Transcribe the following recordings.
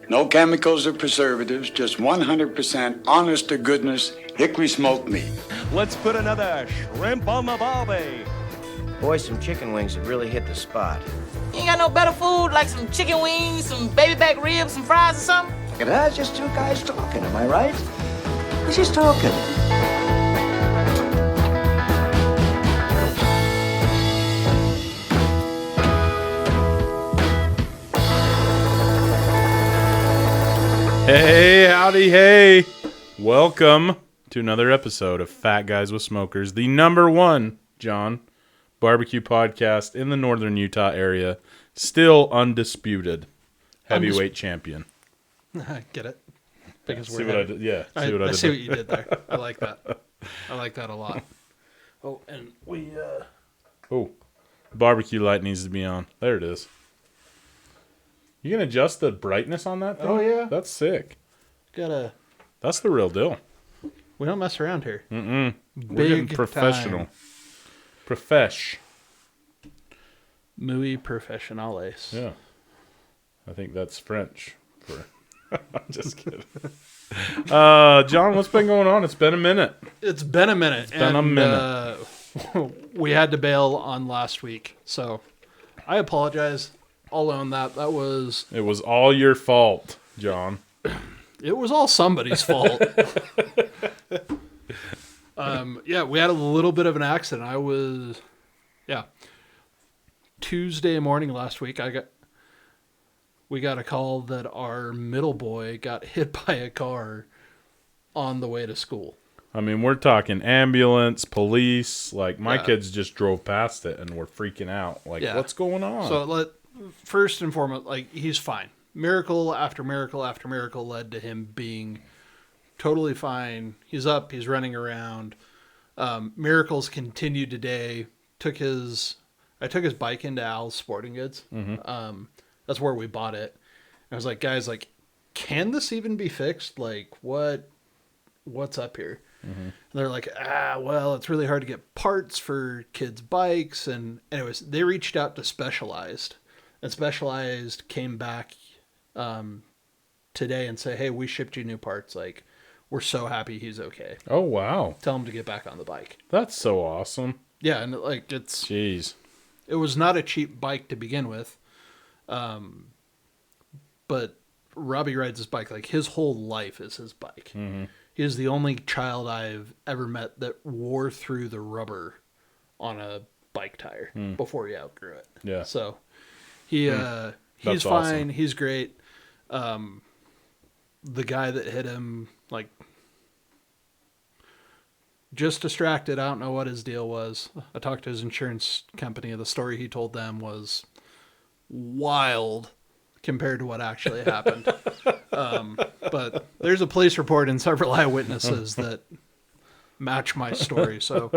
No chemicals or preservatives, just 100% honest to goodness hickory smoked meat. Let's put another shrimp on the barbie. Boy, some chicken wings have really hit the spot. You ain't got no better food, like some chicken wings, some baby back ribs, some fries or something? That's just two guys talking, am I right? We're just talking. Hey, howdy, hey. Welcome to another episode of Fat Guys with Smokers, the number one, John, barbecue podcast in the northern Utah area. Still undisputed heavyweight champion. Get it? Because See what I did? Yeah. I see what you did there. I like that. I like that a lot. Oh, and we Oh, barbecue light needs to be on. There it is. You can adjust the brightness on that thing? Oh, yeah. That's sick. gotta. That's the real deal. We don't mess around here. We're getting professional. Time. Profesh. Muy profesionales. Yeah. I think that's French for... I'm just kidding. John, what's been going on? It's been a minute. It's been a minute. It's been a minute. We had to bail on last week, so I apologize. I'll own that. It was all your fault, John. It was all somebody's fault. Yeah, we had a little bit of an accident. Tuesday morning last week, we got a call that our middle boy got hit by a car on the way to school. I mean, we're talking ambulance, police. Like, my kids just drove past it and were freaking out. Like, what's going on? So, first and foremost, he's fine. Miracle after miracle after miracle led to him being totally fine. He's up. He's running around. Miracles continued today. I took his bike into Al's Sporting Goods. Mm-hmm. That's where we bought it. And I was like, guys, can this even be fixed? What's up here? Mm-hmm. And they're like, well, it's really hard to get parts for kids' bikes. And anyways, they reached out to Specialized. And Specialized came back today and said, hey, we shipped you new parts. We're so happy he's okay. Oh, wow. Tell him to get back on the bike. That's so awesome. Yeah, and it's... Jeez. It was not a cheap bike to begin with. But Robbie rides his bike. His whole life is his bike. Mm-hmm. He is the only child I've ever met that wore through the rubber on a bike tire before he outgrew it. Yeah. So he's fine. Awesome. He's great. The guy that hit him, just distracted. I don't know what his deal was. I talked to his insurance company. The story he told them was wild compared to what actually happened. But there's a police report and several eyewitnesses that match my story. So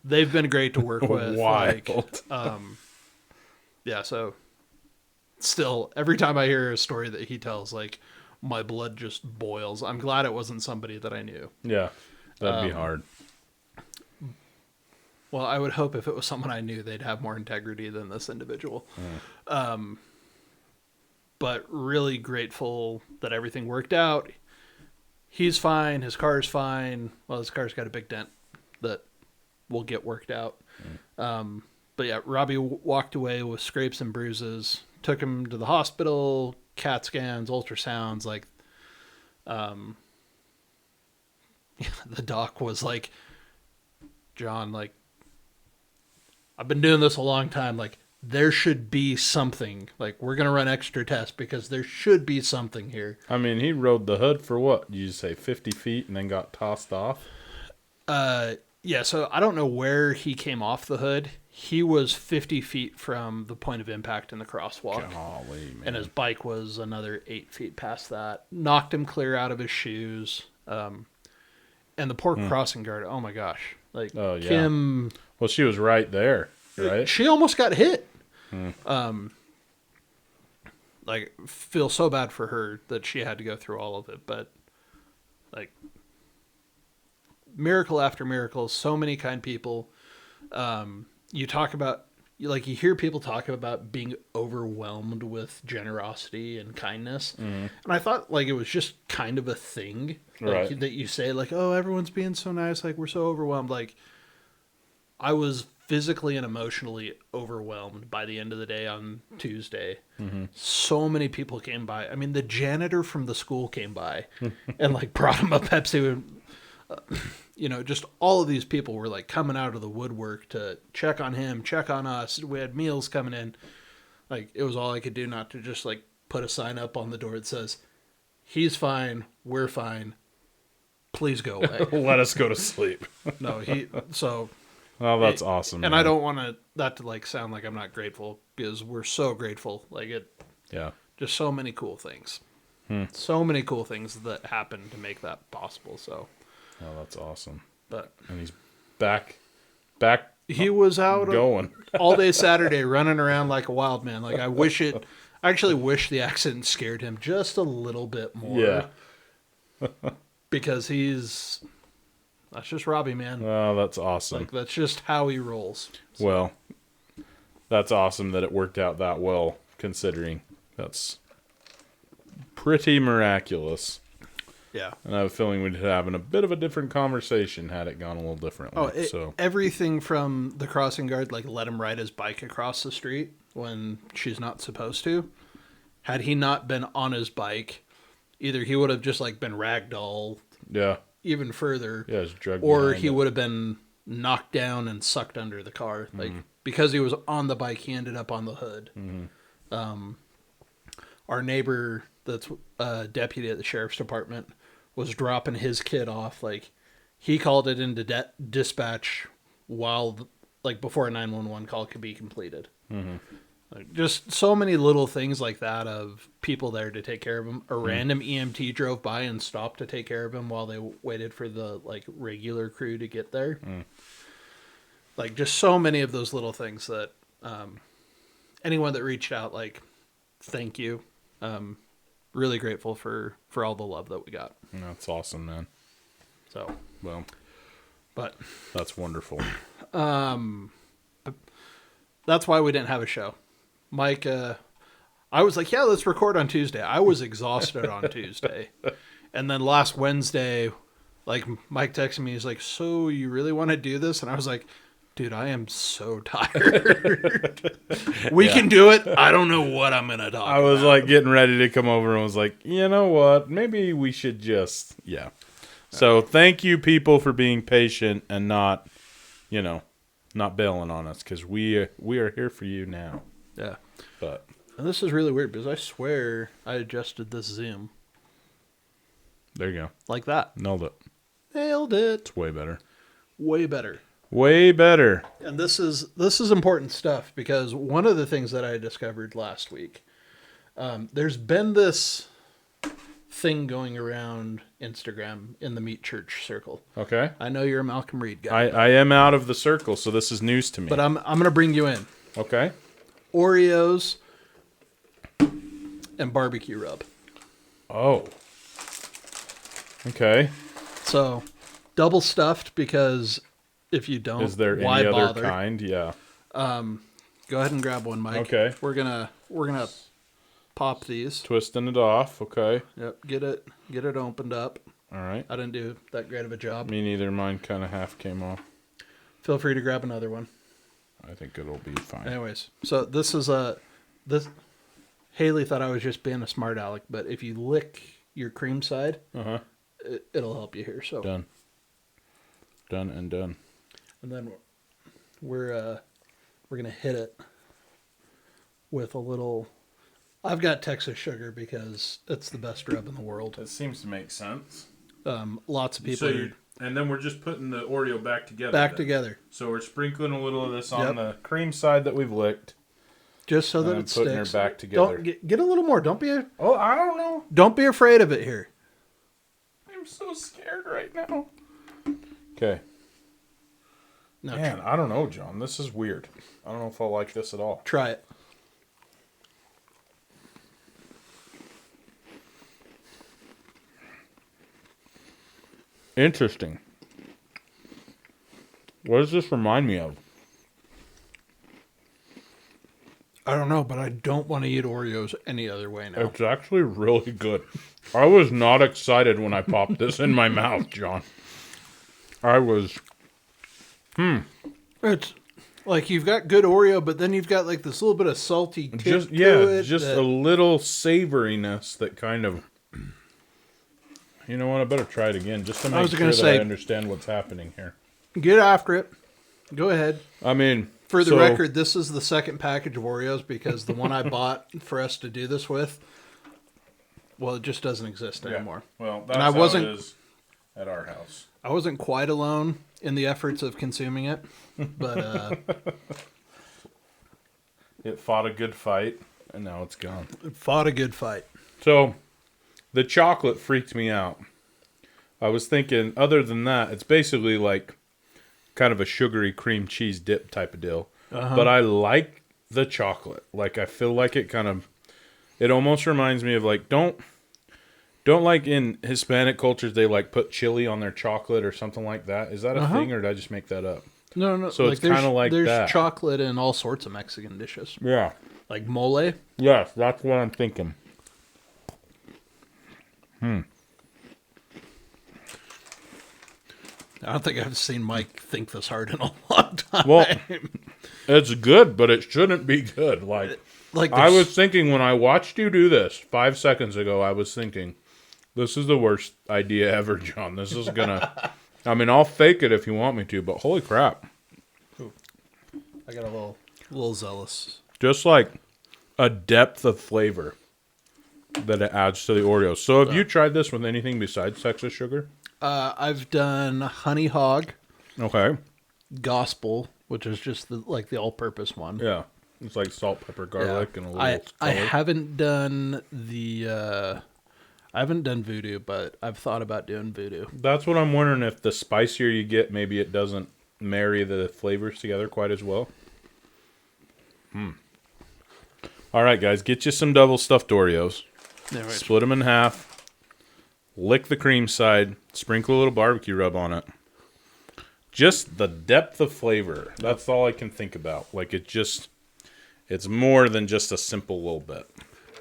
they've been great to work with. Wild. So still, every time I hear a story that he tells, my blood just boils. I'm glad it wasn't somebody that I knew. Yeah, that'd be hard. Well, I would hope if it was someone I knew, they'd have more integrity than this individual. But really grateful that everything worked out. He's fine. His car's fine. Well, his car's got a big dent that will get worked out. But yeah, Robbie walked away with scrapes and bruises. Took him to the hospital, CAT scans, ultrasounds. The doc was like, John, I've been doing this a long time. There should be something. We're going to run extra tests because there should be something here. I mean, he rode the hood for what? Did you say 50 feet and then got tossed off? Yeah, so I don't know where he came off the hood. He was 50 feet from the point of impact in the crosswalk. Golly, man. And his bike was another 8 feet past that. Knocked him clear out of his shoes. And the poor crossing guard, oh my gosh. Oh, yeah. Kim... Well, she was right there, right? She almost got hit. Feel so bad for her that she had to go through all of it, but miracle after miracle, so many kind people. You talk about you hear people talk about being overwhelmed with generosity and kindness, and I thought like it was just kind of a thing, like, Right. that you say like, oh, everyone's being so nice, like we're so overwhelmed. Like I was physically and emotionally overwhelmed by the end of the day on Tuesday. So many people came by. I mean, the janitor from the school came by and like brought him a Pepsi. Just all of these people were like coming out of the woodwork to check on him, check on us. We had meals coming in. Like it was all I could do not to just like put a sign up on the door that says, "He's fine, we're fine. Please go away." Let us go to sleep. No, Oh, that's awesome. And man. I don't want that to like sound like I'm not grateful, because we're so grateful. Like Yeah. just so many cool things. So many cool things that happened to make that possible. So, Oh, that's awesome. but And he's back he was out going. all day Saturday running around like a wild man. Like I actually wish the accident scared him just a little bit more. Yeah. Because that's just Robbie, man. Oh, that's awesome. Like that's just how he rolls. Well, that's awesome that it worked out that well, considering. That's pretty miraculous. Yeah. And I have a feeling we'd having a bit of a different conversation had it gone a little differently. Everything from the crossing guard, like let him ride his bike across the street when she's not supposed to. Had he not been on his bike, either he would have just like been ragdolled Yeah. even further, Yeah, it's drugged or behind he it. would have been knocked down and sucked under the car. Like because he was on the bike, he ended up on the hood. Our neighbor, that's a deputy at the sheriff's department, was dropping his kid off. Like he called it into dispatch while before a 911 call could be completed. Like, just so many little things like that of people there to take care of him. A random EMT drove by and stopped to take care of him while they waited for the regular crew to get there. Like just so many of those little things that anyone that reached out, like, thank you. Really grateful for all the love that we got. That's awesome, man. So, Well, but that's wonderful. that's why we didn't have a show. Mike, I was like, yeah, let's record on Tuesday. I was exhausted on Tuesday. And then last Wednesday, like Mike texted me, he's like, so you really want to do this? And I was like, dude, I am so tired. We can do it. I don't know what I'm going to talk I was about. like getting ready to come over and was like, you know what? Maybe we should just, yeah. So thank you, people, for being patient and not bailing on us, because we are here for you now. Yeah. But And this is really weird because I swear I adjusted this Zoom there you go. like that. Nailed it. Nailed it. It's way better. Way better. Way better. And this is important stuff, because one of the things that I discovered last week, there's been this thing going around Instagram in the Meat Church circle. Okay. I know you're a Malcolm Reed guy, I am out of the circle, so this is news to me. but I'm going to bring you in. Okay. Oreos and barbecue rub. Oh. Okay. So double stuffed, because if you don't, Is there why any other bother? kind? Yeah. Go ahead and grab one, Mike. Okay. We're gonna pop these. Twisting it off. Okay. Yep. Get it opened up. All right. I didn't do that great of a job. Me neither. Mine kind of half came off. Feel free to grab another one. I think it'll be fine. Anyways, so this is this. Haley thought I was just being a smart aleck, but if you lick your cream side, it'll help you here. So Done. Done and done. And then we're gonna hit it with a little. I've got Texas sugar because it's the best rub in the world. It seems to make sense. Lots of people And then we're just putting the Oreo back together. back together So we're sprinkling a little of this on Yep. the cream side that we've licked. just so that And it putting her sticks. back together. Don't get a little more. Don't be Oh, I don't know. don't be afraid of it here. I'm so scared right now. Okay. No, Man, I don't know, John. This is weird. I don't know if I'll like this at all. try it. Interesting. What does this remind me of? I don't know, but I don't want to eat Oreos any other way now. It's actually really good. I was not excited when I popped this in my mouth, John. I was... It's like you've got good Oreo, but then you've got like this little bit of salty tip to it. Just a little savoriness that kind of... You know what? I better try it again just to make sure that I understand what's happening here. Get after it. Go ahead. I mean... For the record, this is the second package of Oreos because the one I bought for us to do this with, well, it just doesn't exist anymore. Well, that's how it is at our house. I wasn't quite alone in the efforts of consuming it, but it fought a good fight, and now it's gone. It fought a good fight. So, the chocolate freaked me out. I was thinking, other than that, it's basically like kind of a sugary cream cheese dip type of deal. But I like the chocolate. Like, I feel like it kind of... It almost reminds me of, like, don't like in Hispanic cultures, they, like, put chili on their chocolate or something like that. Is that a thing, or did I just make that up? No. So like, it's kind of like that. There's chocolate in all sorts of Mexican dishes. Yeah. Like mole. Yes, that's what I'm thinking. I don't think I've seen Mike think this hard in a long time. Well, it's good, but it shouldn't be good. Like I was thinking when I watched you do this 5 seconds ago, I was thinking, this is the worst idea ever, John. This is gonna... I mean, I'll fake it if you want me to, but holy crap. I got a little zealous. Just like a depth of flavor that it adds to the Oreos. So have you tried this with anything besides Texas sugar? I've done Honey Hog, Okay. Gospel, which is just the all-purpose one. Yeah. It's like salt, pepper, garlic, and a little I color. haven't done I haven't done Voodoo, but I've thought about doing Voodoo. That's what I'm wondering, if the spicier you get, maybe it doesn't marry the flavors together quite as well. All right, guys, get you some double stuffed Oreos. Yeah, right. Split them in half. Lick the cream side. Sprinkle a little barbecue rub on it. Just the depth of flavor. That's all I can think about. Like, it's more than just a simple little bit.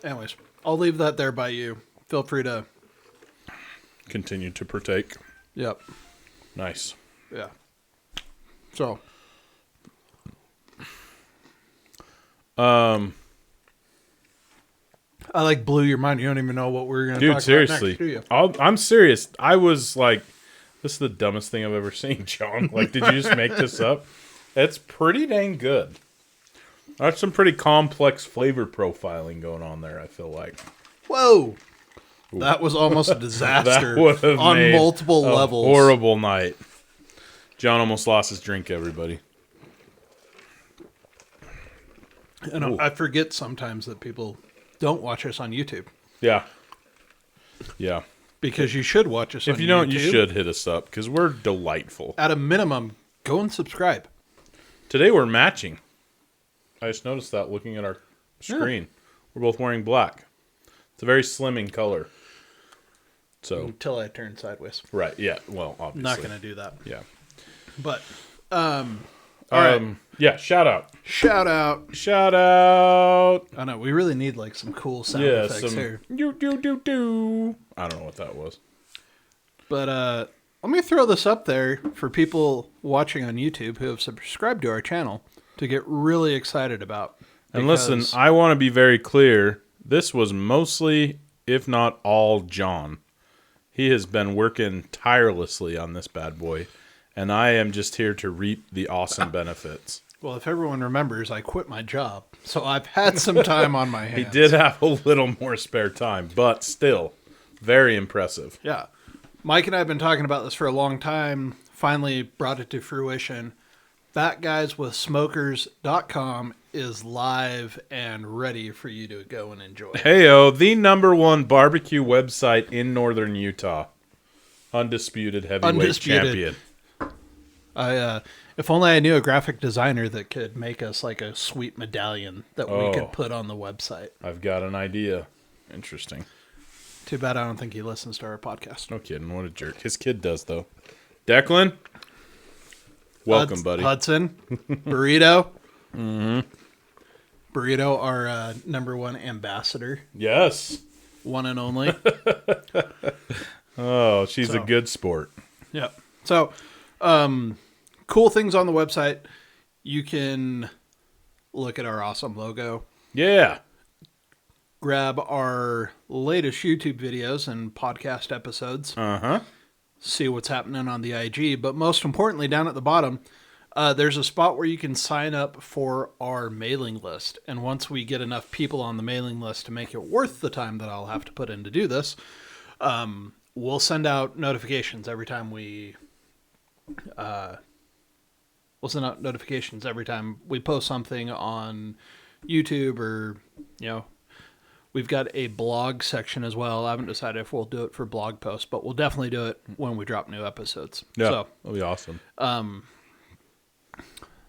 Anyways, I'll leave that there by you. Feel free to Continue to partake. Yep. Nice. Yeah. So. I like blew your mind. You don't even know what we're going to talk seriously. about next, do you? I'm serious. I was like, this is the dumbest thing I've ever seen, John. Like, did you just make this up? It's pretty dang good. That's some pretty complex flavor profiling going on there, I feel like. Whoa. Ooh. That was almost a disaster on multiple levels. Horrible night. John almost lost his drink, everybody. And I forget sometimes that people don't watch us on YouTube. Yeah. Yeah. Because you should watch us on YouTube. If you don't, you should hit us up, because we're delightful. At a minimum, go and subscribe. Today we're matching. I just noticed that looking at our screen. Yeah. We're both wearing black. It's a very slimming color. So until I turn sideways. Right, yeah. Well, obviously. Not going to do that. Yeah. But, all right. Yeah, shout out. Shout out. Shout out. I know, we really need like some cool sound effects here. Do. I don't know what that was. But let me throw this up there for people watching on YouTube who have subscribed to our channel to get really excited about. And listen, I want to be very clear. This was mostly, if not all, John. He has been working tirelessly on this bad boy, and I am just here to reap the awesome benefits. Well, if everyone remembers, I quit my job, so I've had some time on my hands. He did have a little more spare time, but still, very impressive. Yeah. Mike and I have been talking about this for a long time, finally brought it to fruition. FatGuysWithSmokers.com is live and ready for you to go and enjoy. Heyo, the #1 barbecue website in northern Utah. Undisputed heavyweight champion. If only I knew a graphic designer that could make us like a sweet medallion that we could put on the website. I've got an idea. Interesting. Too bad I don't think he listens to our podcast. No kidding. What a jerk. His kid does, though. Declan? Welcome, buddy. Hudson? Burrito? Mm-hmm. Burrito, our #1 ambassador, Yes. one and only. Oh, she's a good sport. Yep. So, cool things on the website. You can look at our awesome logo. Yeah. Grab our latest YouTube videos and podcast episodes. See what's happening on the IG. But most importantly, down at the bottom, there's a spot where you can sign up for our mailing list. And once we get enough people on the mailing list to make it worth the time that I'll have to put in to do this, we'll send out notifications every time we post something on YouTube, or we've got a blog section as well. I haven't decided if we'll do it for blog posts, but we'll definitely do it when we drop new episodes. Yeah, So that'll be awesome.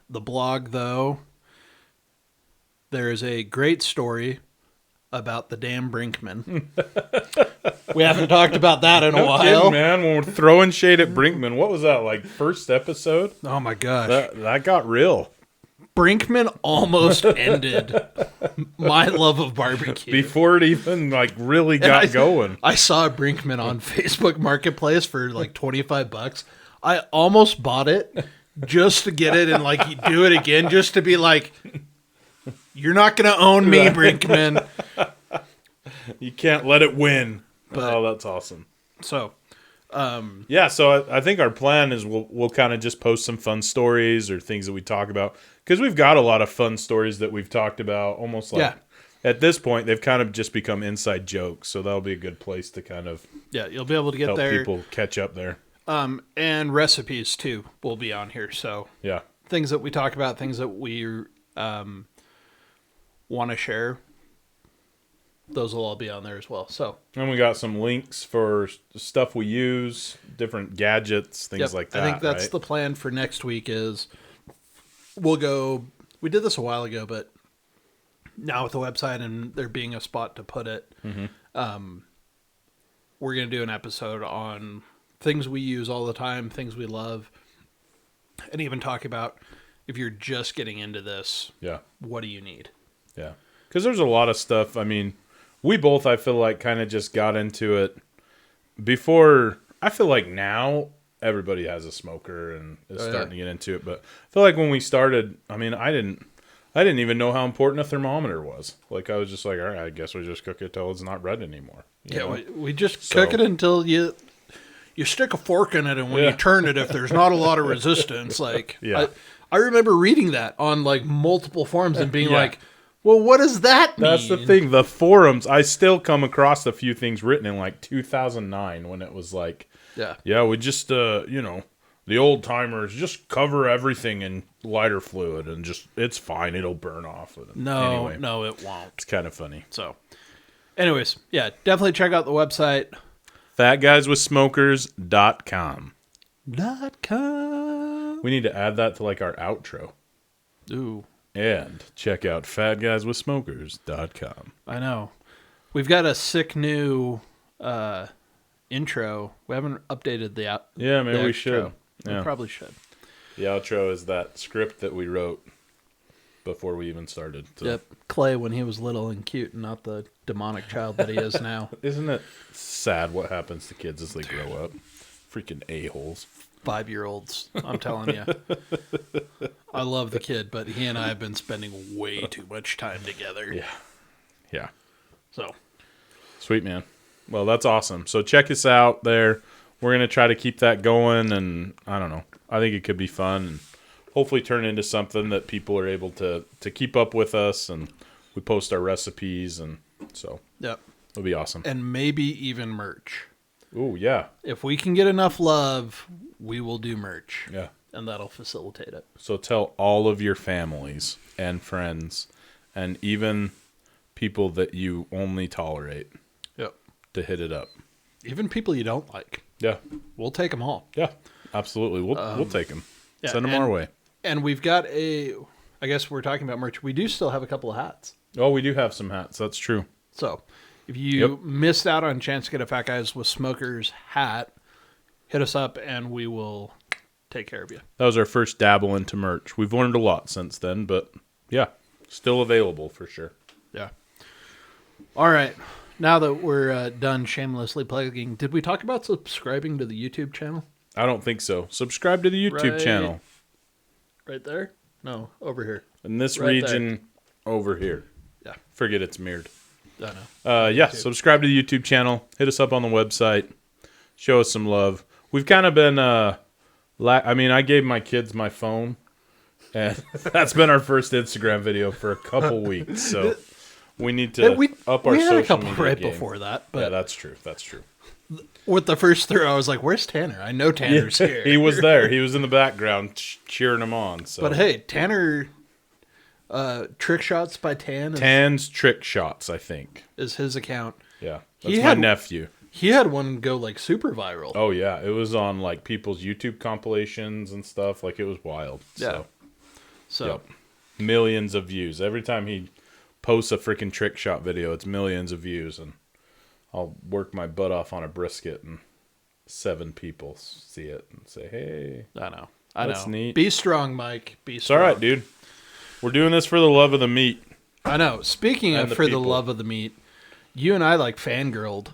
the blog, though, there is a great story about the damn Brinkman. We haven't talked about that in a while. Kidding, man, when we're throwing shade at Brinkman, what was that, like first episode? Oh my gosh. That got real. Brinkman almost ended my love of barbecue. Before it even like really got going. I saw a Brinkman on Facebook Marketplace for like $25. I almost bought it just to get it and like you do it again, just to be like, you're not going to own me, Brinkman. You can't let it win. But- oh, that's awesome. So, Yeah, so I think our plan is we'll kind of just post some fun stories or things that we talk about, because we've got a lot of fun stories that we've talked about. Almost like at this point they've kind of just become inside jokes, so that'll be a good place to kind of you'll be able to get help there. people catch up there. And recipes too will be on here. So Yeah, things that we talk about, things that we want to share, those will all be on there as well. So, and we got some links for stuff we use, different gadgets, things like that. I think that's right? the plan for next week. Is we'll go. We did this a while ago, but now with the website and there being a spot to put it, we're going to do an episode on things we use all the time, things we love, and even talk about if you're just getting into this, what do you need? Yeah, because there's a lot of stuff. I mean, we both, I feel like, kind of just got into it before. I feel like now everybody has a smoker and is starting to get into it. But I feel like when we started, I mean, I didn't even know how important a thermometer was. Like, I was just like, all right, I guess we just cook it till it's not red anymore. You know? We just cook it until you stick a fork in it, and when you turn it, if there's not a lot of resistance, like I remember reading that on like multiple forums and being like, well, what does that mean? That's the thing. The forums, I still come across a few things written in like 2009 when it was like, we just, the old timers just cover everything in lighter fluid and just, it's fine. It'll burn off. No, it won't. It's kind of funny. So, anyways, definitely check out the website. FatGuysWithSmokers.com. .com. We need to add that to like our outro. Ooh. And check out FatGuysWithSmokers.com. I know. We've got a sick new intro. We haven't updated the outro. Yeah, maybe we should. We probably should. The outro is that script that we wrote before we even started. So. Yep. Clay when he was little and cute and not the demonic child that he is now. Isn't it sad what happens to kids as they grow up? Freaking a-holes. 5-year-olds, I'm telling you. I love the kid, but he and I have been spending way too much time together. Yeah. So. Sweet, man. Well, that's awesome. So check us out there. We're going to try to keep that going, and I don't know. I think it could be fun and hopefully turn into something that people are able to keep up with us, and we post our recipes, and so it'll be awesome. And maybe even merch. Ooh, yeah. If we can get enough love, we will do merch. Yeah. And that'll facilitate it. So tell all of your families and friends and even people that you only tolerate to hit it up. Even people you don't like. Yeah. We'll take them all. Yeah, absolutely. We'll take them. Yeah, Send them our way. And we've got I guess we're talking about merch. We do still have a couple of hats. Oh, we do have some hats. That's true. So if you missed out on a chance to get a Fat Guys with Smokers hat, hit us up and we will take care of you. That was our first dabble into merch. We've learned a lot since then, but still available for sure. Yeah. All right. Now that we're done shamelessly plugging, did we talk about subscribing to the YouTube channel? I don't think so. Subscribe to the YouTube channel. Right there? No, over here. In this Right region, over here. Yeah. Forget it's mirrored. I know. Yeah, subscribe to the YouTube channel. Hit us up on the website. Show us some love. We've kind of been, I gave my kids my phone, and that's been our first Instagram video for a couple weeks. So we need to up our social media. We had a couple right game. before that. But yeah, that's true. That's true. with the first throw, I was like, where's Tanner? I know Tanner's here. He was there. He was in the background cheering him on. So. But hey, Tanner, Trick Shots by Tan. Tan's Trick Shots, I think. Is his account. Yeah. That's my nephew. He had one go like super viral. Oh, yeah. It was on like people's YouTube compilations and stuff. Like it was wild. Yeah. So. Yep. Millions of views. Every time he posts a freaking trick shot video, it's millions of views. And I'll work my butt off on a brisket and 7 people see it and say, hey. I know. That's neat. Be strong, Mike. Be It's strong. all right, dude. We're doing this for the love of the meat. I know. Speaking of for the love of the meat, you and I like fangirled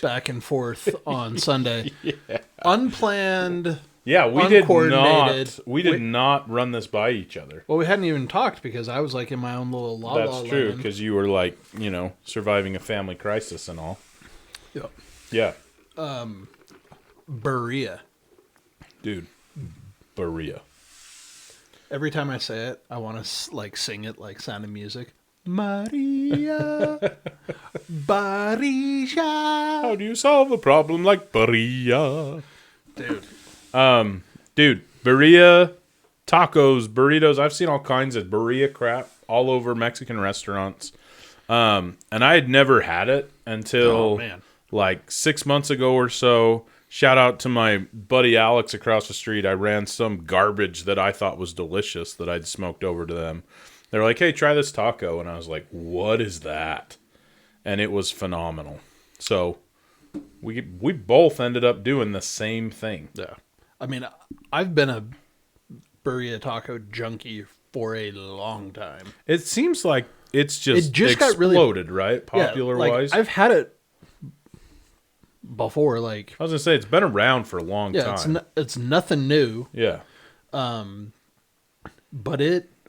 back and forth on Sunday. Yeah. Unplanned. Yeah, we did not run this by each other. Well, we hadn't even talked because I was like in my own little la la land. That's true, because you were like, surviving a family crisis and all. Yep. Yeah. Birria. Dude. Birria. Every time I say it, I want to sing it like Sound of Music. Maria, Barilla. How do you solve a problem like Birria? Dude. Birria, tacos, burritos. I've seen all kinds of Birria crap all over Mexican restaurants. And I had never had it until like 6 months ago or so. Shout out to my buddy Alex across the street. I ran some garbage that I thought was delicious that I'd smoked over to them. They're like, hey, try this taco. And I was like, what is that? And it was phenomenal. So we both ended up doing the same thing. Yeah. I mean, I've been a Birria taco junkie for a long time. It seems like it just exploded, got right? Popular-wise. I've had it before. Like I was going to say, it's been around for a long time. It's nothing new. Yeah. But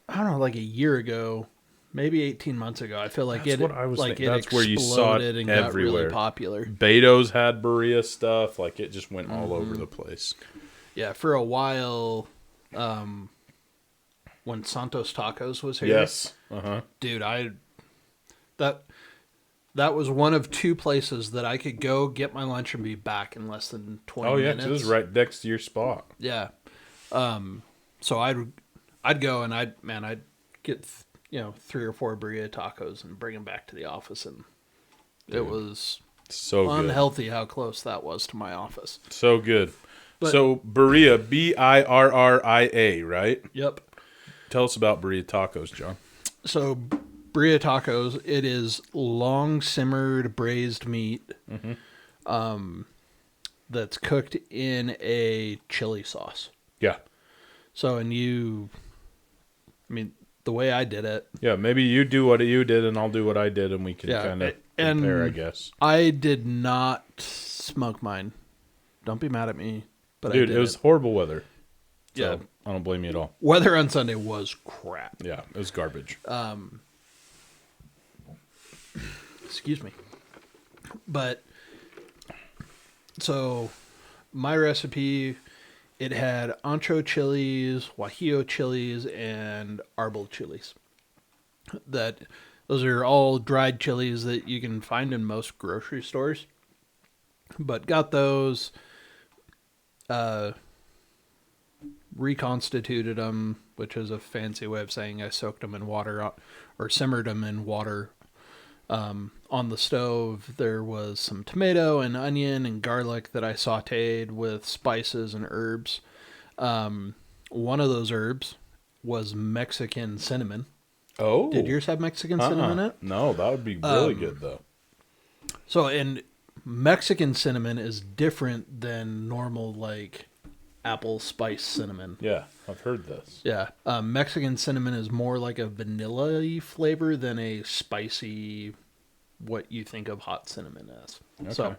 I don't know, like a year ago, maybe 18 months ago, I feel like That's what I was thinking. That's where you saw it and everywhere. got really popular. Beto's had Birria stuff. Like, it just went all over the place. Yeah, for a while, when Santos Tacos was here. Yes. Dude, that was one of 2 places that I could go get my lunch and be back in less than 20 minutes. Oh, yeah, it was right next to your spot. Yeah. So I'd go and I'd get 3 or 4 Birria tacos and bring them back to the office, and it was so unhealthy how close that was to my office. So good. So Birria, Birria, right? Yep. Tell us about Birria tacos, John. So Birria tacos, it is long simmered braised meat, that's cooked in a chili sauce. Yeah. So the way I did it. Yeah, maybe you do what you did and I'll do what I did and we can kind of compare, I guess. I did not smoke mine. Don't be mad at me. But dude, it was horrible weather. So Yeah. I don't blame you at all. Weather on Sunday was crap. Yeah, it was garbage. Excuse me. But, so, my recipe, it had ancho chilies, guajillo chilies, and arbol chilies. Those are all dried chilies that you can find in most grocery stores. But got those, reconstituted them, which is a fancy way of saying I soaked them in water or simmered them in water. On the stove, there was some tomato and onion and garlic that I sauteed with spices and herbs. One of those herbs was Mexican cinnamon. Oh. Did yours have Mexican cinnamon in it? No, that would be really good, though. So, and Mexican cinnamon is different than normal, like, apple spice cinnamon. Yeah, I've heard this. Yeah. Mexican cinnamon is more like a vanilla-y flavor than a spicy, what you think of hot cinnamon as. Okay. So,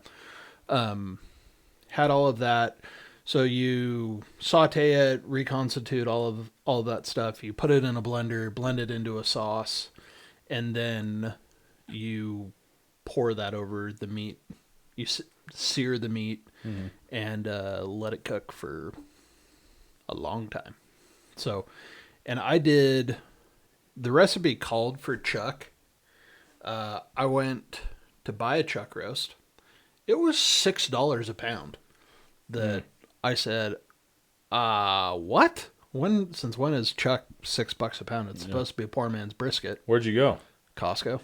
had all of that. So you saute it, reconstitute all of that stuff. You put it in a blender, blend it into a sauce, and then you pour that over the meat. You sear the meat and let it cook for a long time. So, and the recipe called for chuck. I went to buy a chuck roast. It was $6 a pound. I said, what? Since when is chuck $6 a pound? It's supposed to be a poor man's brisket. Where'd you go? Costco.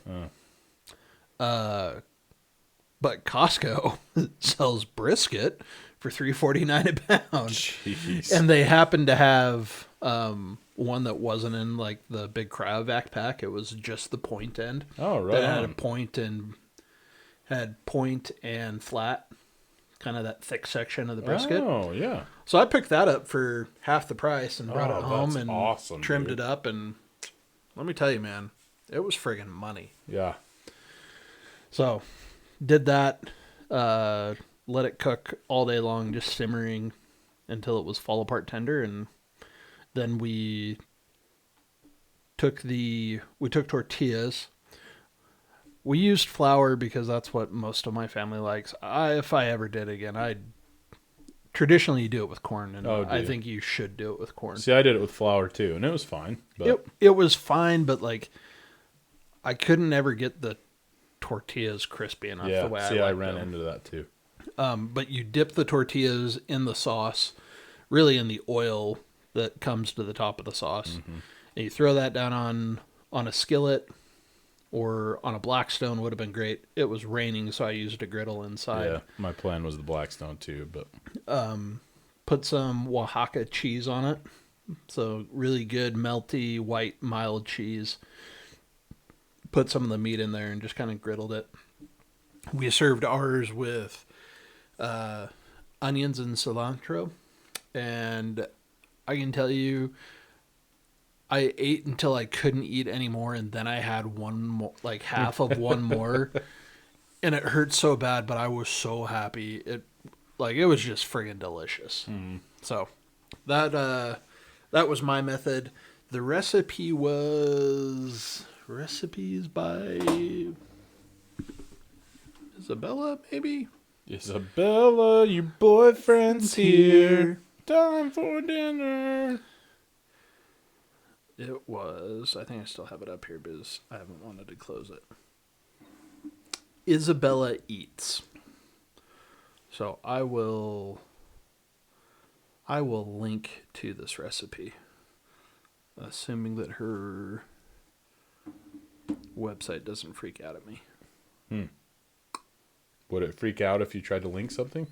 But Costco sells brisket for $3.49 a pound. Jeez. And they happened to have one that wasn't in like the big cryovac pack. It was just the point end. Oh, right. That had point and flat, kind of that thick section of the brisket. Oh, yeah. So I picked that up for half the price and brought it home that's and awesome, trimmed dude. it up. And let me tell you, man, it was friggin' money. Yeah. So did that, let it cook all day long, just simmering until it was fall apart tender. And then we took tortillas. We used flour because that's what most of my family likes. If I ever did again, traditionally you do it with corn, and Oh, do I you? think you should do it with corn. See, I did it with flour too, and it was fine. But It was fine, but like I couldn't ever get the tortillas crispy enough yeah, the way see, I I like ran them. into that too. But you dip the tortillas in the sauce, really in the oil that comes to the top of the sauce, and you throw that down on a skillet. Or on a Blackstone would have been great. It was raining, so I used a griddle inside. Yeah, my plan was the Blackstone too, but Put some Oaxaca cheese on it. So really good, melty, white, mild cheese. Put some of the meat in there and just kind of griddled it. We served ours with onions and cilantro. And I can tell you, I ate until I couldn't eat anymore, and then I had one more, like half of one more, and it hurt so bad, but I was so happy. It was just friggin' delicious. So that was my method. The recipe was recipes by Isabella, maybe. Isabella, your boyfriend's here. Time for dinner. It was, I think I still have it up here because I haven't wanted to close it. Isabella Eats. So I will link to this recipe, assuming that her website doesn't freak out at me. Would it freak out if you tried to link something?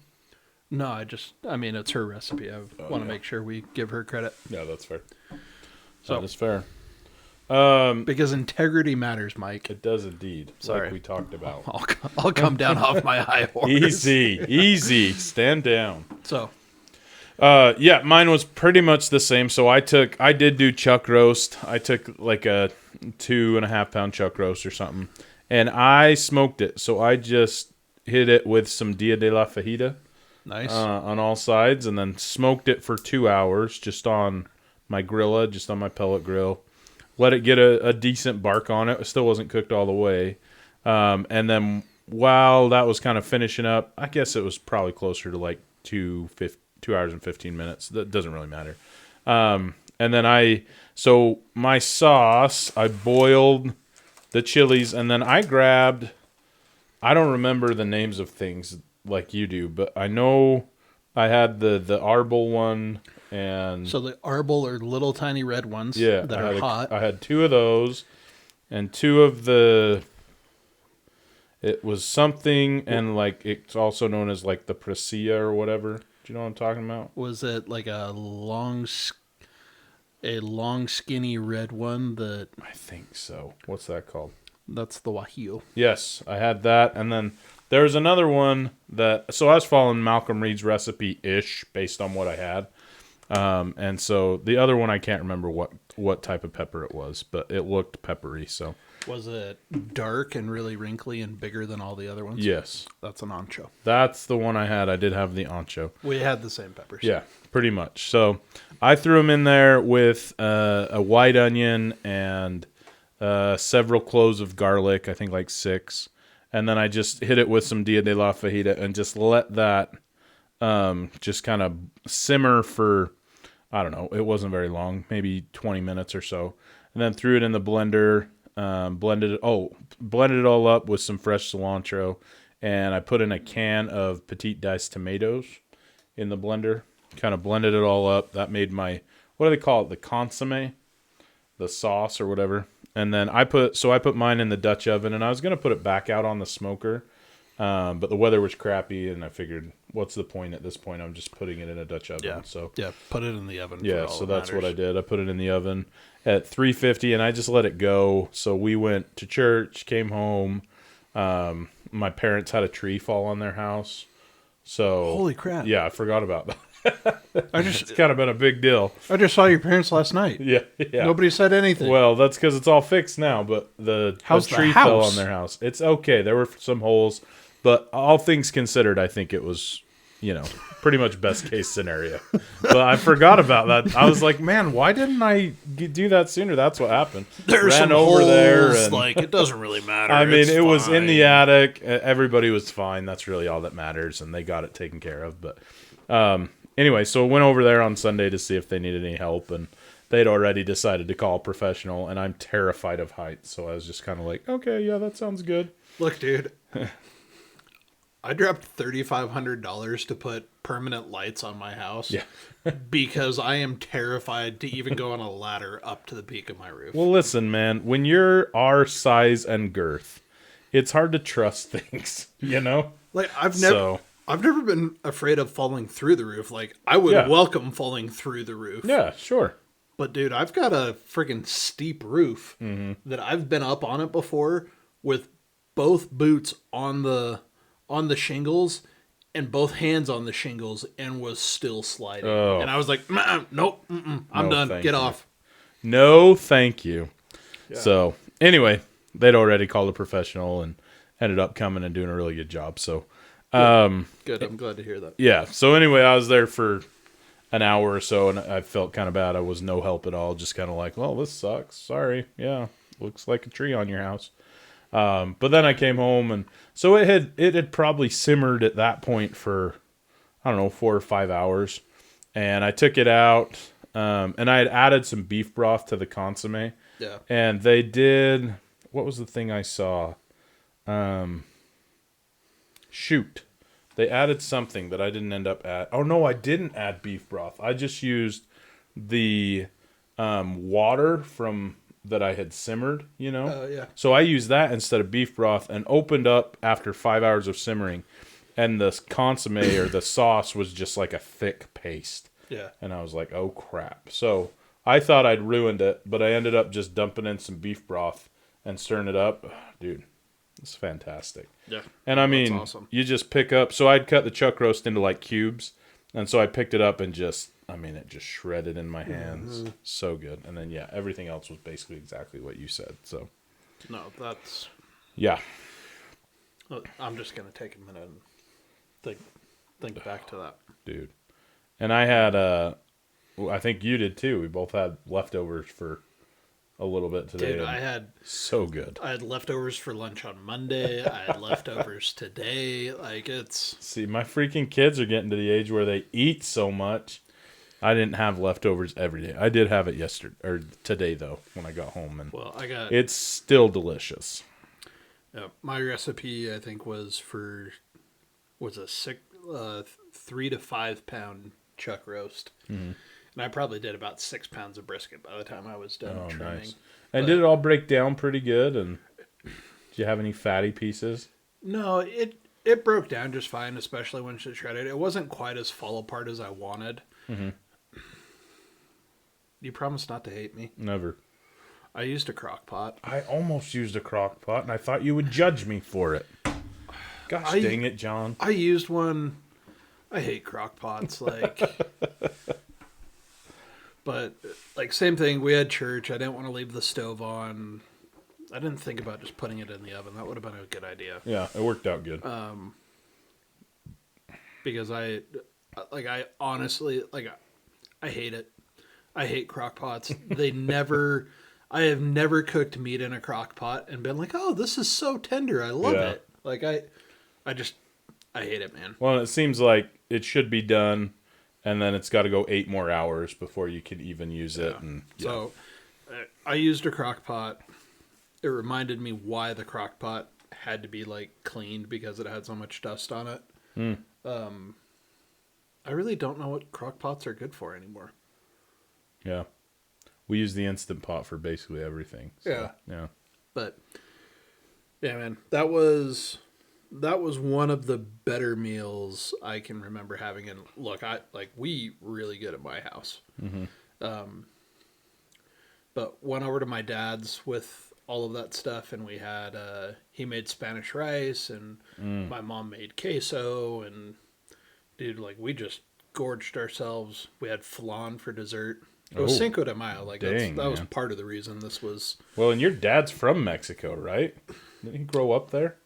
No, it's her recipe. I want to make sure we give her credit. Yeah, that's fair. So That is fair. because integrity matters, Mike. It does indeed. Sorry. Like we talked about. I'll come down off my high horse. Easy. Stand down. So Yeah, mine was pretty much the same. So I did do chuck roast. I took like a 2.5 pound chuck roast or something, and I smoked it. So I just hit it with some Dia de la Fajita nice. on all sides, and then smoked it for 2 hours just on my Grilla, just on my pellet grill. Let it get a decent bark on it. It still wasn't cooked all the way. And then while that was kind of finishing up, I guess it was probably closer to like 2 hours and 15 minutes. That doesn't really matter. And then so my sauce, I boiled the chilies, and then I grabbed, I don't remember the names of things like you do, but I know I had the Arbol one. And So the Arbol are little tiny red ones that are hot. I had 2 of those and 2 of it was something, and like it's also known as like the Presilla or whatever. Do you know what I'm talking about? Was it like a long skinny red one I think so. What's that called? that's the Guajillo? Yes, I had that. And then there's another one so I was following Malcolm Reed's recipe-ish based on what I had. And so the other one, I can't remember what type of pepper it was, but it looked peppery. So Was it dark and really wrinkly and bigger than all the other ones? yes, That's an ancho. that's the one I had. I did have the ancho. We had the same peppers. Yeah, pretty much. So I threw them in there with a white onion and several cloves of garlic, I think like 6. And then I just hit it with some Dia de la Fajita and just let that just kind of simmer for, I don't know, it wasn't very long, maybe 20 minutes or so. And then threw it in the blender, blended it all up with some fresh cilantro. And I put in a can of petite diced tomatoes in the blender. Kind of blended it all up. That made my, what do they call it? The consomme, the sauce or whatever. And then I put mine in the Dutch oven, and I was going to put it back out on the smoker. But the weather was crappy, and I figured, what's the point at this point? I'm just putting it in a Dutch oven. Yeah, put it in the oven. Yeah, so that's what I did. I put it in the oven at 350, and I just let it go. So we went to church, came home. My parents had a tree fall on their house. So Holy crap. Yeah, I forgot about that. It's It's kind of been a big deal. I just saw your parents last night. Yeah. Nobody said anything. Well, that's because it's all fixed now, but the tree fell on their house. It's okay. There were some holes, but all things considered, I think it was, pretty much best case scenario. But I forgot about that. I was like, man, why didn't I do that sooner? That's what happened. There's Ran some over holes, there. And, it doesn't really matter. I mean, It's it was in fine. the attic. Everybody was fine. That's really all that matters, and they got it taken care of. But anyway, so I went over there on Sunday to see if they needed any help, and they'd already decided to call a professional, and I'm terrified of heights, so I was just kind of like, okay, yeah, that sounds good. Look, dude. I dropped $3,500 to put permanent lights on my house. Yeah. Because I am terrified to even go on a ladder up to the peak of my roof. Well, listen, man, when you're our size and girth, it's hard to trust things, Like I've never been afraid of falling through the roof. Like I would welcome falling through the roof. Yeah, sure. But dude, I've got a friggin' steep roof that I've been up on it before with both boots on the shingles and both hands on the shingles and was still sliding. Oh. And I was like, nope, I'm done. thank Get you. off. No, thank you. Yeah. So, anyway, they'd already called a professional and ended up coming and doing a really good job. So, Good. I'm glad to hear that. yeah. So, anyway, I was there for an hour or so, and I felt kind of bad. I was no help at all. Just kind of like, well, this sucks. Sorry. Yeah. Looks like a tree on your house. But then I came home, and so it had probably simmered at that point for, I don't know, 4 or 5 hours. And I took it out, and I had added some beef broth to the consomme. Yeah. And they did, what was the thing I saw? Shoot. They added something that I didn't end up at. Oh, no, I didn't add beef broth. I just used the water from that I had simmered, Yeah. So I used that instead of beef broth and opened up after 5 hours of simmering, and the consomme or the sauce was just like a thick paste. Yeah. And I was like, oh crap. So I thought I'd ruined it, but I ended up just dumping in some beef broth and stirring it up. Dude, it's fantastic. Yeah. And I mean, awesome. you just pick up, so I'd cut the chuck roast into like cubes, and so I picked it up and it just shredded in my hands. So good. And then, yeah, everything else was basically exactly what you said. So, No, that's... yeah. I'm just going to take a minute and think back to that. Dude. And I had, I think you did too. We both had leftovers for a little bit today. Dude, I had leftovers for lunch on Monday. I had leftovers today. Like, it's... See, my freaking kids are getting to the age where they eat so much. I didn't have leftovers every day. I did have it today though, when I got home, and it's still delicious. My recipe, I think, was a 3 to 5 pound chuck roast, and I probably did about 6 pounds of brisket by the time I was done trimming. Nice. And did it all break down pretty good? And did you have any fatty pieces? No, it broke down just fine, especially when she shredded. It wasn't quite as fall apart as I wanted. Mm-hmm. You promise not to hate me? Never. I used a crock pot. I almost used a crock pot, and I thought you would judge me for it. Gosh dang it, John. I used one. I hate crock pots. Like, But like same thing. We had church. I didn't want to leave the stove on. I didn't think about just putting it in the oven. That would have been a good idea. Yeah, it worked out good. Because I honestly I hate it. I hate crock pots. I have never cooked meat in a crock pot and been like, oh, this is so tender. I love it. Like I hate it, man. Well, it seems like it should be done, and then it's got to go 8 more hours before you can even use it. And So I used a crock pot. It reminded me why the crock pot had to be like cleaned because it had so much dust on it. I really don't know what crock pots are good for anymore. yeah, we use the Instant Pot for basically everything. So, yeah. But yeah, man, that was one of the better meals I can remember having. And look, we eat really good at my house. But went over to my dad's with all of that stuff, and we had he made Spanish rice, and my mom made queso, and dude, like we just gorged ourselves. We had flan for dessert. It was Cinco de Mayo. Like dang, that was part of the reason this was. Well, and your dad's from Mexico, right? Didn't he grow up there?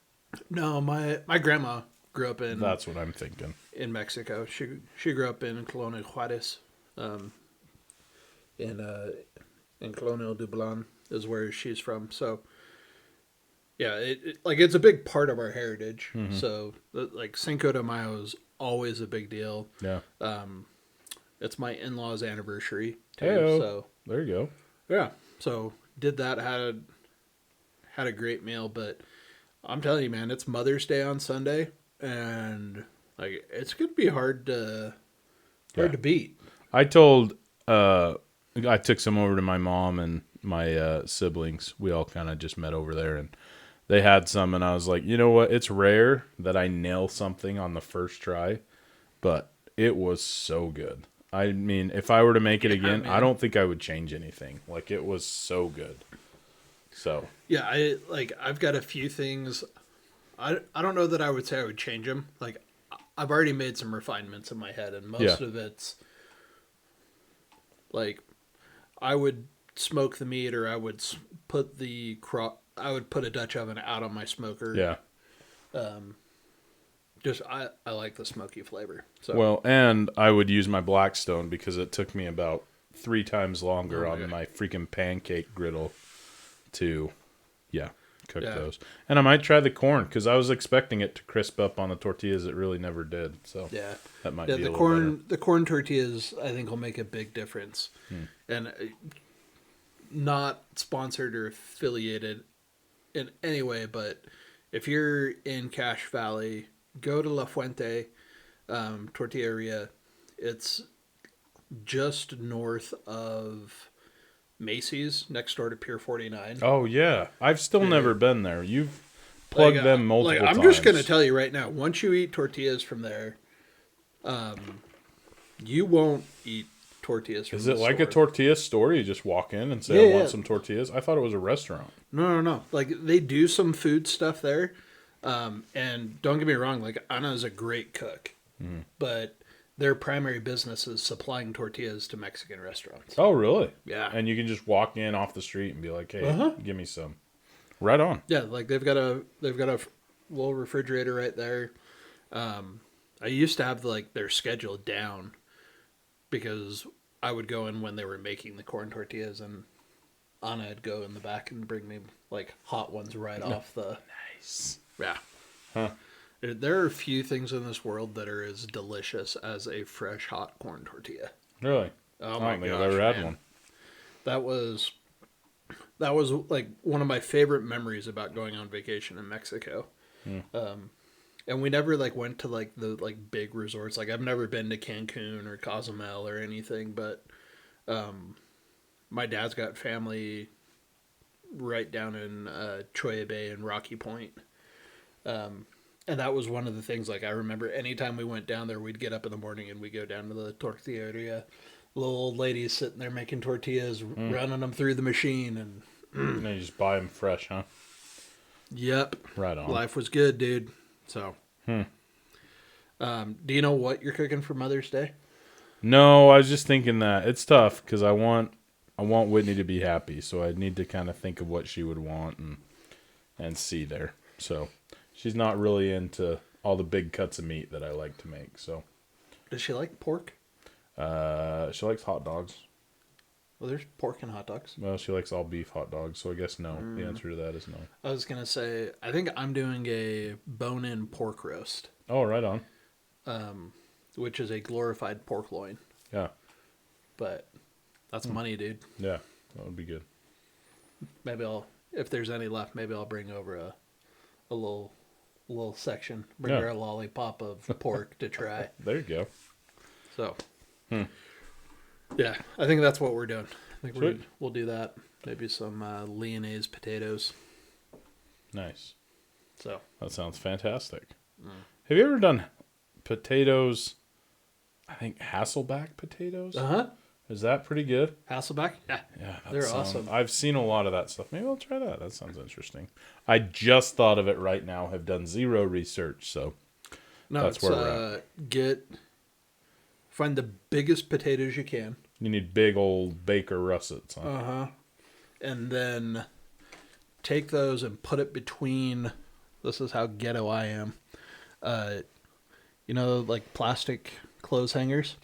No, my grandma grew up in. That's what I'm thinking. In Mexico, she grew up in Colonial Juarez, in Colonial Dublin is where she's from. So, yeah, it's a big part of our heritage. So, like Cinco de Mayo is always a big deal. Yeah. It's my in-laws' anniversary too. Hey-o. So There you go. yeah, so did that. Had a great meal, but I'm telling you, man, it's Mother's Day on Sunday, and like it's gonna be hard to beat. I told I took some over to my mom and my siblings. We all kind of just met over there, and they had some, and I was like, you know what? It's rare that I nail something on the first try, but it was so good. I mean, if I were to make it again, man. I don't think I would change anything. Like, it was so good. So Yeah, I've got a few things. I don't know that I would say I would change them. Like I've already made some refinements in my head, and most of it's like I would smoke the meat, or I would put I would put a Dutch oven out on my smoker. yeah. Just I like the smoky flavor. So Well, and I would use my Blackstone because it took me about 3 times longer on my freaking pancake griddle to, cook those. And I might try the corn because I was expecting it to crisp up on the tortillas. It really never did. So that might be a the little corn better. the corn tortillas I think will make a big difference. And not sponsored or affiliated in any way, but if you're in Cache Valley, go to La Fuente Tortilleria. It's just north of Macy's, next door to Pier 49. Oh, yeah. I've still never been there. You've plugged them multiple times. I'm just going to tell you right now, once you eat tortillas from there, you won't eat tortillas from Is the it like a store. tortilla store? You just walk in and say, I want some tortillas? I thought it was a restaurant. No. Like, they do some food stuff there. And don't get me wrong, like, Anna's a great cook. But their primary business is supplying tortillas to Mexican restaurants. Oh, really? Yeah. And you can just walk in off the street and be like, hey, give me some. Right on. Yeah, like they've got a little refrigerator right there. I used to have their schedule down because I would go in when they were making the corn tortillas, and Anna would go in the back and bring me like hot ones right off the. Nice. Yeah. Huh. There are few things in this world that are as delicious as a fresh hot corn tortilla. Really? Oh I my don't think gosh, I've ever had man. one. That was like one of my favorite memories about going on vacation in Mexico. And we never went to the big resorts. Like I've never been to Cancun or Cozumel or anything, but my dad's got family right down in Choya Bay and Rocky Point. And that was one of the things, I remember anytime we went down there, we'd get up in the morning and we'd go down to the tortilleria. Little old ladies sitting there making tortillas, running them through the machine. And And then you just buy them fresh, huh? yep. Right on. Life was good, dude. So, do you know what you're cooking for Mother's Day? No, I was just thinking that it's tough because I want Whitney to be happy, so I need to kind of think of what she would want and see there. So she's not really into all the big cuts of meat that I like to make. So Does she like pork? she likes hot dogs. Well, there's pork and hot dogs. Well, she likes all beef hot dogs, so I guess no. The answer to that is no. I was going to say, I think I'm doing a bone-in pork roast, Oh, right on. which is a glorified pork loin. Yeah, But that's money, dude. yeah, that would be good. Maybe if there's any left, maybe I'll bring over a little section. Bring her a lollipop of pork to try. There you go. So, yeah, I think that's what we're doing. I think Sweet. we'll do that. Maybe some Lyonnaise potatoes. Nice. So, That sounds fantastic. Have you ever done potatoes? I think Hasselback potatoes. Is that pretty good? Hasselback? Yeah. Yeah, that They're sounds- awesome. I've seen a lot of that stuff. Maybe I'll try that. That sounds interesting. I just thought of it right now. Have done zero research, so No, that's it's, where we're at. Find the biggest potatoes you can. You need big old Baker Russets. Huh? And then take those and put it between. This is how ghetto I am. Like plastic clothes hangers.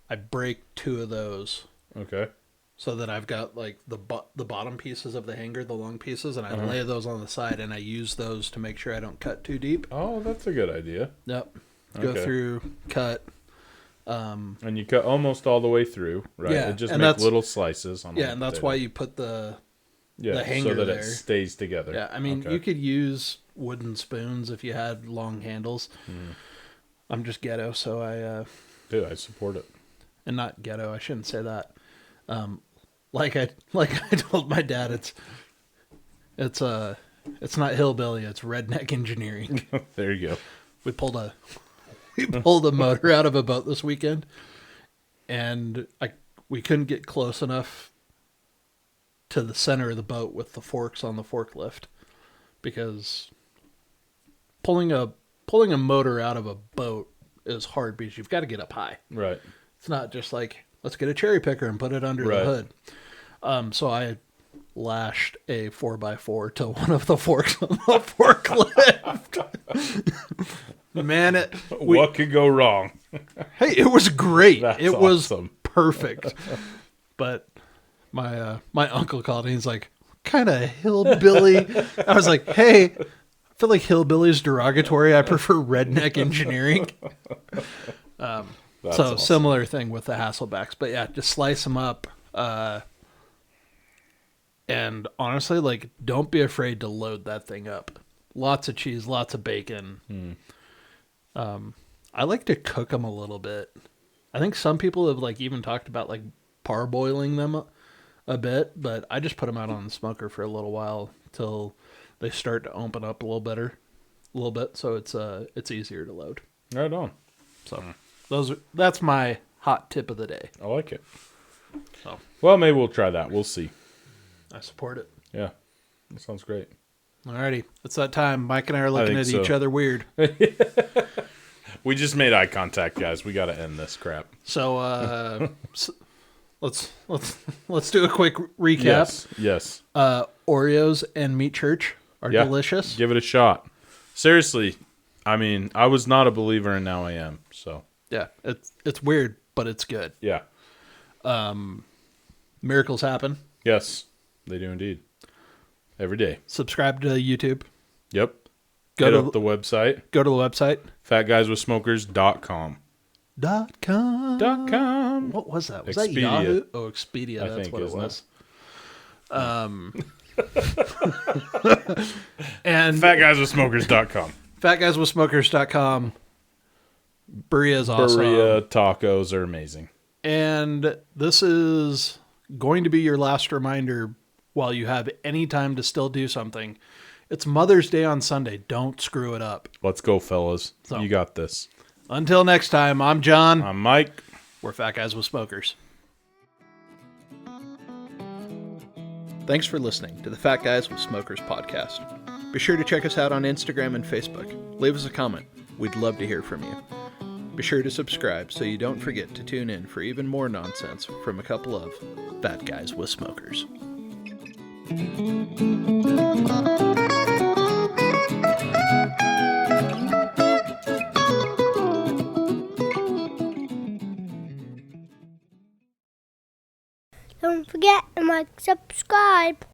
I break 2 of those Okay. so that I've got like the bottom pieces of the hanger, the long pieces, and I lay those on the side, and I use those to make sure I don't cut too deep. Oh, that's a good idea. Yep. Go Okay. through, cut. And you cut almost all the way through, right? Yeah, It just and make that's- little slices on. Yeah, the and that's potato. why you put the the hanger so that there. it stays together. Yeah, I mean, Okay. you could use wooden spoons if you had long handles. I'm just ghetto, so Dude, I support it. and not ghetto. I shouldn't say that. Like I told my dad, it's not hillbilly, it's redneck engineering. There you go. We pulled a motor out of a boat this weekend, and we couldn't get close enough to the center of the boat with the forks on the forklift, because pulling a motor out of a boat is hard because you've got to get up high. Right. It's not just like, let's get a cherry picker and put it under Right. the hood. So I lashed a 4x4 to one of the forks on the forklift. Man, What could go wrong? hey, it was great. That's It was awesome. perfect. But my uncle called and he's like, kind of hillbilly. I was like, hey, I feel like hillbilly is derogatory. I prefer redneck engineering. That's So awesome. similar thing with the Hasselbacks, but yeah, just slice them up. And honestly, like, don't be afraid to load that thing up. Lots of cheese, lots of bacon. I like to cook them a little bit. I think some people have like even talked about like parboiling them a bit, but I just put them out on the smoker for a little while till they start to open up a little bit. So it's easier to load. Right on. So that's my hot tip of the day. I like it. So Well, maybe we'll try that. We'll see. I support it. Yeah. That sounds great. Alrighty, it's that time. Mike and I are looking think at so. each other weird. We just made eye contact, guys. We got to end this crap. So let's do a quick recap. Yes. Oreos and Meat Church are Yeah. delicious. Give it a shot. Seriously. I mean, I was not a believer and now I am. So, Yeah, it's weird, but it's good. yeah. Miracles happen. Yes. They do indeed. Every day. Subscribe to YouTube. Yep. Go Hit to up the website. Go to the website. fatguyswithsmokers.com. .com. What was that? Was that Expedia. Yahoo? Oh, Expedia. I That's think, what it isn't was. And fatguyswithsmokers.com. fatguyswithsmokers.com. Birria is awesome. Birria tacos are amazing. And this is going to be your last reminder while you have any time to still do something. It's Mother's Day on Sunday. Don't screw it up. Let's go, fellas. So- You got this. Until next time, I'm John. I'm Mike. We're Fat Guys with Smokers. Thanks for listening to the Fat Guys with Smokers podcast. Be sure to check us out on Instagram and Facebook. Leave us a comment. We'd love to hear from you. Be sure to subscribe so you don't forget to tune in for even more nonsense from a couple of Fat Guys with Smokers. Don't forget to like, subscribe.